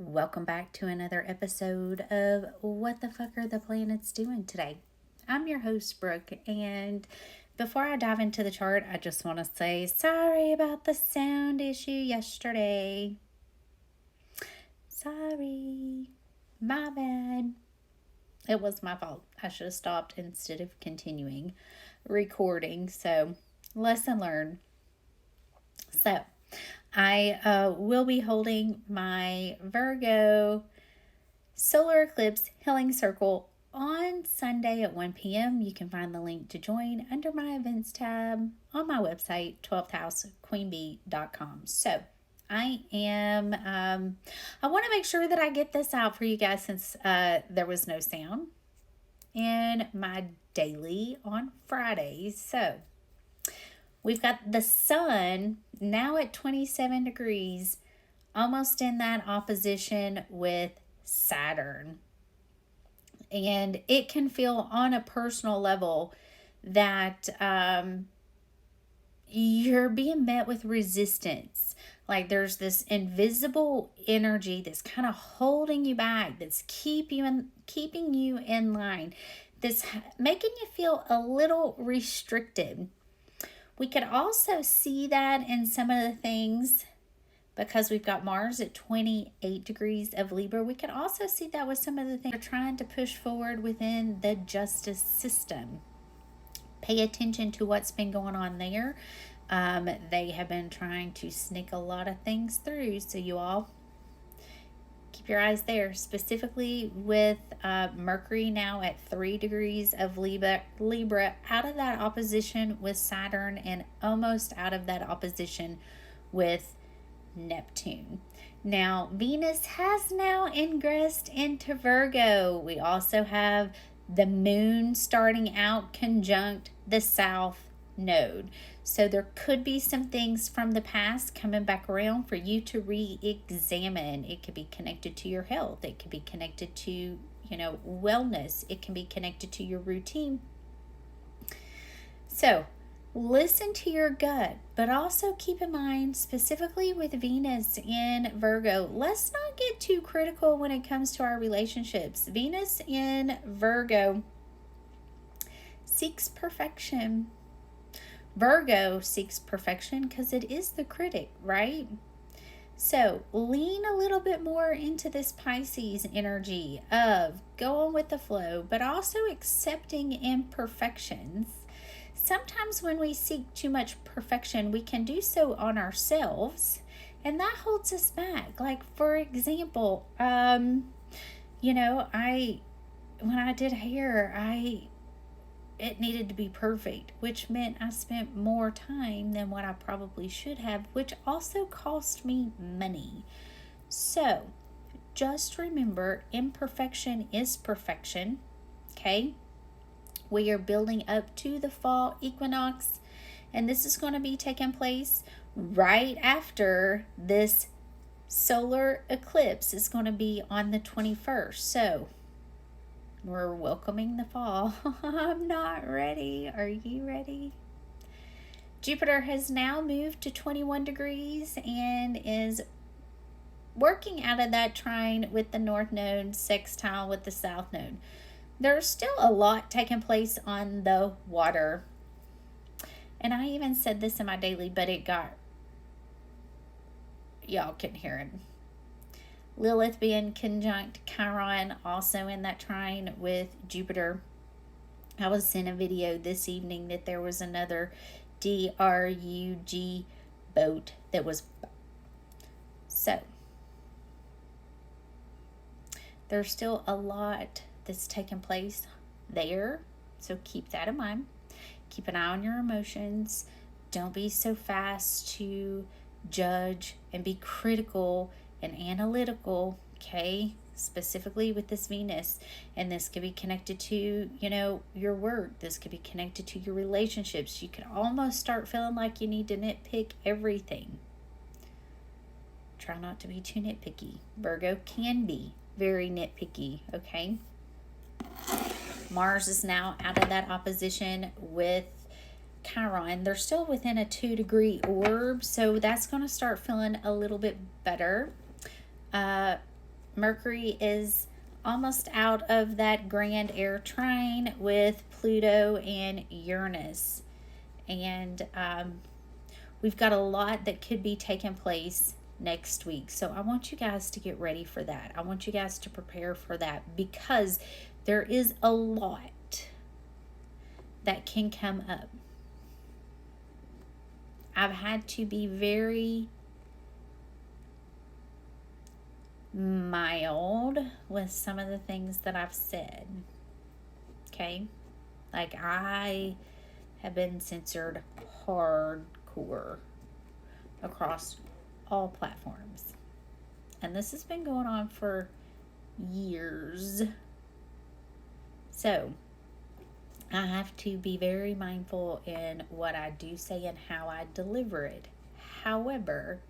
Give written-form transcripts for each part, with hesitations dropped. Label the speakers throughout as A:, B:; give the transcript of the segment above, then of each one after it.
A: Welcome back to another episode of What the Fuck Are the Planets Doing Today? I'm your host, Brooke, and before I dive into the chart, I just want to say sorry about the sound issue yesterday. Sorry. My bad. It was my fault. I should have stopped instead of continuing recording. So, lesson learned. So, I will be holding my Virgo solar eclipse healing circle on Sunday at 1 p.m. You can find the link to join under my events tab on my website, 12thhousequeenbee.com. So I want to make sure that I get this out for you guys since there was no sound in my daily on Fridays. So we've got the sun now at 27 degrees, almost in that opposition with Saturn. And it can feel on a personal level that you're being met with resistance. Like there's this invisible energy that's kind of holding you back, that's keeping you in line, that's making you feel a little restricted. We could also see that in some of the things because we've got Mars at 28 degrees of Libra. We could also see that with some of the things we're trying to push forward within the justice system. Pay attention to what's been going on there. They have been trying to sneak a lot of things through, so you all keep your eyes there, specifically with Mercury now at 3 degrees of Libra, out of that opposition with Saturn and almost out of that opposition with Neptune. Now, Venus has now ingressed into Virgo. We also have the moon starting out conjunct the south node. So there could be some things from the past coming back around for you to re-examine. It could be connected to your health. It could be connected to, wellness. It can be connected to your routine. So listen to your gut, but also keep in mind, specifically with Venus in Virgo, let's not get too critical when it comes to our relationships. Venus in Virgo seeks perfection. Virgo seeks perfection because it is the critic, right? So lean a little bit more into this Pisces energy of going with the flow, but also accepting imperfections. Sometimes when we seek too much perfection, we can do so on ourselves, and that holds us back. Like, for example, when I did hair, it needed to be perfect, which meant I spent more time than what I probably should have, which also cost me money. So just remember, imperfection is perfection, okay? We are building up to the fall equinox, and this is going to be taking place right after this solar eclipse. Is going to be on the 21st. So we're welcoming the fall. I'm not ready. Are you ready? Jupiter has now moved to 21 degrees and is working out of that trine with the north node, sextile with the south node. There's still a lot taking place on the water. And I even said this in my daily, but y'all can hear it. Lilith being conjunct Chiron, also in that trine with Jupiter. I was in a video this evening that there was another DRUG boat that was. So there's still a lot that's taking place there. So keep that in mind. Keep an eye on your emotions. Don't be so fast to judge and be critical and analytical, okay? Specifically with this Venus. And this could be connected to, your work. This could be connected to your relationships. You could almost start feeling like you need to nitpick everything. Try not to be too nitpicky. Virgo can be very nitpicky, okay? Mars is now out of that opposition with Chiron. They're still within a 2-degree orb, so that's going to start feeling a little bit better. Mercury is almost out of that grand air trine with Pluto and Uranus. And we've got a lot that could be taking place next week. So I want you guys to get ready for that. I want you guys to prepare for that, because there is a lot that can come up. I've had to be very mild with some of the things that I've said. Okay? Like, I have been censored hardcore across all platforms. And this has been going on for years. So, I have to be very mindful in what I do say and how I deliver it. However,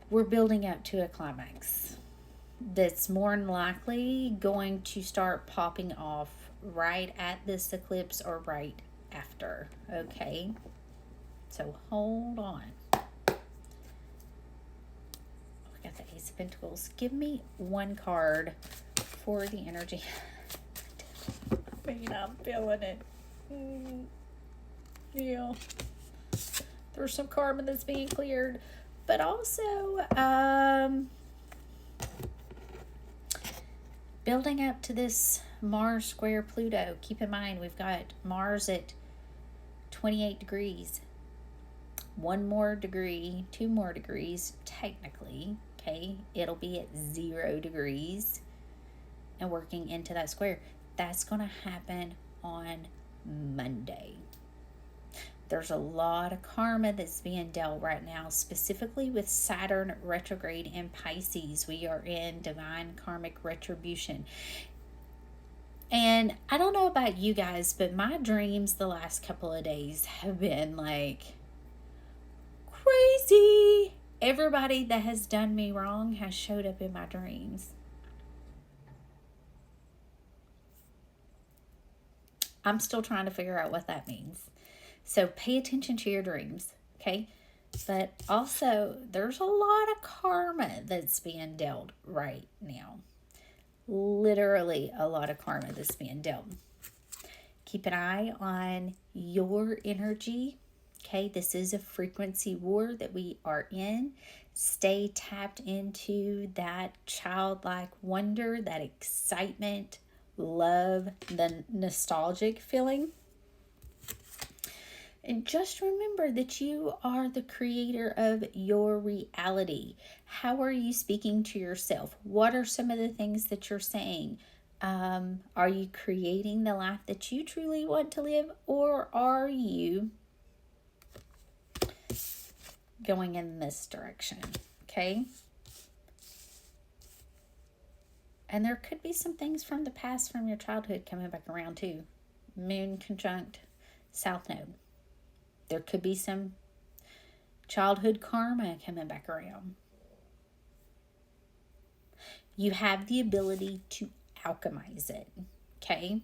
A: we're building up to a climax that's more than likely going to start popping off right at this eclipse or right after. Okay? So hold on. We got the Ace of Pentacles. Give me one card for the energy. I mean, I'm feeling it. Yeah. There's some karma that's being cleared. But also, building up to this Mars square Pluto. Keep in mind, we've got Mars at 28 degrees. 1 more degree, 2 more degrees, technically. Okay, it'll be at 0 degrees and working into that square. That's going to happen on Monday. There's a lot of karma that's being dealt right now, specifically with Saturn retrograde in Pisces. We are in divine karmic retribution. And I don't know about you guys, but my dreams the last couple of days have been like crazy. Everybody that has done me wrong has showed up in my dreams. I'm still trying to figure out what that means. So pay attention to your dreams, okay? But also, there's a lot of karma that's being dealt right now. Literally a lot of karma that's being dealt. Keep an eye on your energy, okay? This is a frequency war that we are in. Stay tapped into that childlike wonder, that excitement, love, the nostalgic feeling. And just remember that you are the creator of your reality. How are you speaking to yourself? What are some of the things that you're saying? Are you creating the life that you truly want to live? Or are you going in this direction? Okay? And there could be some things from the past, from your childhood, coming back around too. Moon conjunct South Node. There could be some childhood karma coming back around. You have the ability to alchemize it, okay?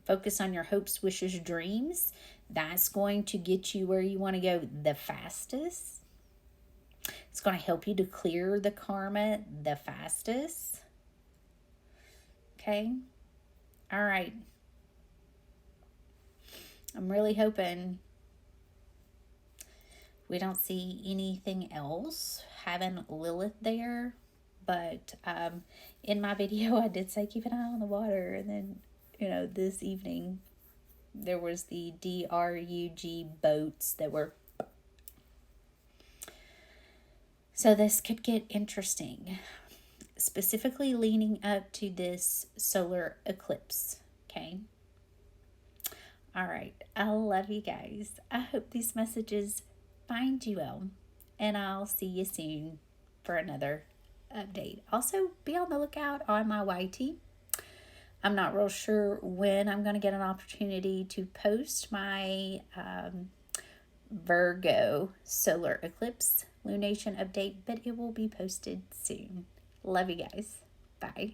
A: Focus on your hopes, wishes, dreams. That's going to get you where you want to go the fastest. It's going to help you to clear the karma the fastest. Okay? All right. I'm really hoping we don't see anything else having Lilith there. But in my video, I did say keep an eye on the water. And then, this evening, there was the DRUG boats that were... So this could get interesting. Specifically leaning up to this solar eclipse. Okay? All right, I love you guys. I hope these messages find you well, and I'll see you soon for another update. Also, be on the lookout on my YT. I'm not real sure when I'm going to get an opportunity to post my Virgo solar eclipse lunation update, but it will be posted soon. Love you guys. Bye.